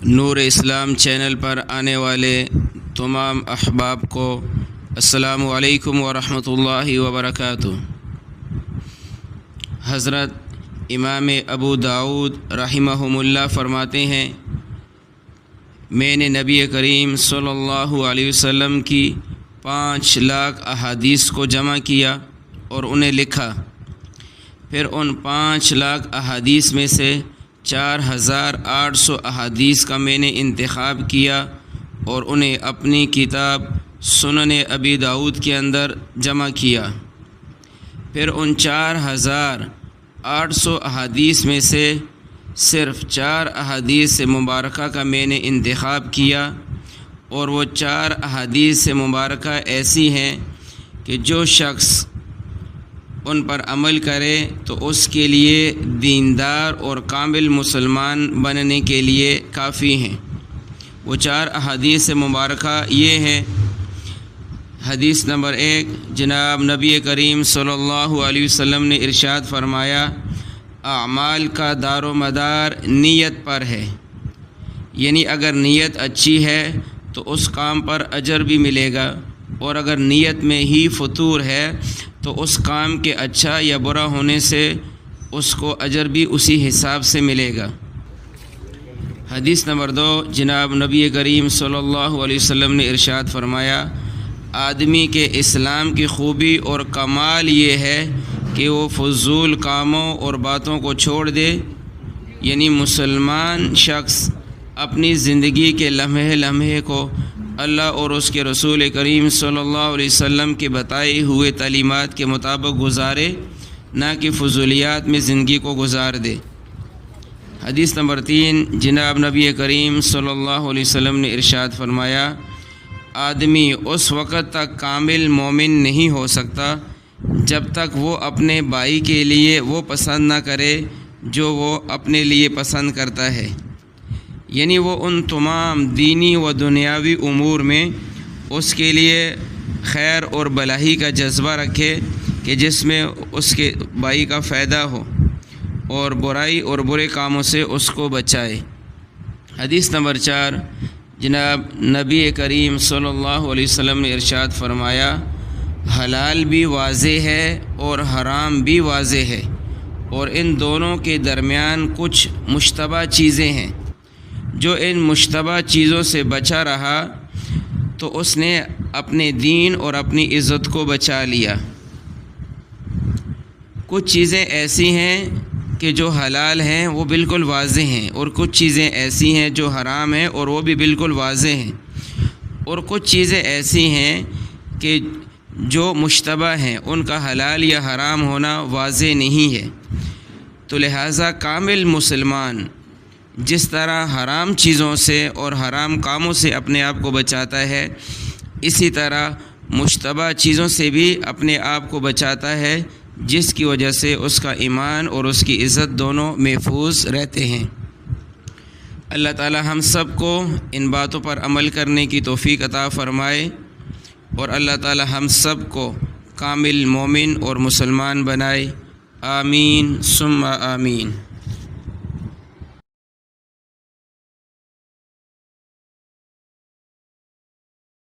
نور اسلام channel پر آنے والے تمام احباب کو السلام علیکم ورحمۃ اللہ وبرکاتہ۔ حضرت امام ابو داؤد رحمہم اللہ فرماتے ہیں، میں نے نبی کریم صلی اللہ علیہ وسلم کی 5 لاکھ احادیث کو جمع کیا اور انہیں لکھا۔ پھر ان 5 لاکھ احادیث میں سے 4800 احادیث کا میں نے انتخاب کیا اور انہیں اپنی کتاب سنن ابی داؤد کے اندر جمع کیا۔ پھر ان 4800 احادیث میں سے صرف 4 احادیث مبارکہ کا میں نے انتخاب کیا، اور وہ 4 احادیث مبارکہ ایسی ہیں کہ جو شخص ان پر عمل کرے تو اس کے لیے دیندار اور کامل مسلمان بننے کے لیے کافی ہیں۔ وہ 4 احادیث مبارکہ یہ ہیں۔ حدیث نمبر 1، جناب نبی کریم صلی اللہ علیہ وسلم نے ارشاد فرمایا، اعمال کا دار و مدار نیت پر ہے، یعنی اگر نیت اچھی ہے تو اس کام پر اجر بھی ملے گا، اور اگر نیت میں ہی فطور ہے تو اس کام کے اچھا یا برا ہونے سے اس کو اجر بھی اسی حساب سے ملے گا۔ حدیث نمبر 2، جناب نبی کریم صلی اللہ علیہ وسلم نے ارشاد فرمایا، آدمی کے اسلام کی خوبی اور کمال یہ ہے کہ وہ فضول کاموں اور باتوں کو چھوڑ دے، یعنی مسلمان شخص اپنی زندگی کے لمحے لمحے کو اللہ اور اس کے رسول کریم صلی اللہ علیہ وسلم کے بتائے ہوئے تعلیمات کے مطابق گزارے، نہ کہ فضولیات میں زندگی کو گزار دے۔ حدیث نمبر 3، جناب نبی کریم صلی اللہ علیہ وسلم نے ارشاد فرمایا، آدمی اس وقت تک کامل مومن نہیں ہو سکتا جب تک وہ اپنے بھائی کے لیے وہ پسند نہ کرے جو وہ اپنے لیے پسند کرتا ہے، یعنی وہ ان تمام دینی و دنیاوی امور میں اس کے لیے خیر اور بھلائی کا جذبہ رکھے کہ جس میں اس کے بھائی کا فائدہ ہو، اور برائی اور برے کاموں سے اس کو بچائے۔ حدیث نمبر 4، جناب نبی کریم صلی اللہ علیہ وسلم نے ارشاد فرمایا، حلال بھی واضح ہے اور حرام بھی واضح ہے، اور ان دونوں کے درمیان کچھ مشتبہ چیزیں ہیں۔ جو ان مشتبہ چیزوں سے بچا رہا تو اس نے اپنے دین اور اپنی عزت کو بچا لیا۔ کچھ چیزیں ایسی ہیں کہ جو حلال ہیں وہ بالکل واضح ہیں، اور کچھ چیزیں ایسی ہیں جو حرام ہیں اور وہ بھی بالکل واضح ہیں، اور کچھ چیزیں ایسی ہیں کہ جو مشتبہ ہیں، ان کا حلال یا حرام ہونا واضح نہیں ہے۔ تو لہٰذا کامل مسلمان جس طرح حرام چیزوں سے اور حرام کاموں سے اپنے آپ کو بچاتا ہے، اسی طرح مشتبہ چیزوں سے بھی اپنے آپ کو بچاتا ہے، جس کی وجہ سے اس کا ایمان اور اس کی عزت دونوں محفوظ رہتے ہیں۔ اللہ تعالی ہم سب کو ان باتوں پر عمل کرنے کی توفیق عطا فرمائے، اور اللہ تعالی ہم سب کو کامل مومن اور مسلمان بنائے۔ آمین ثم آمین۔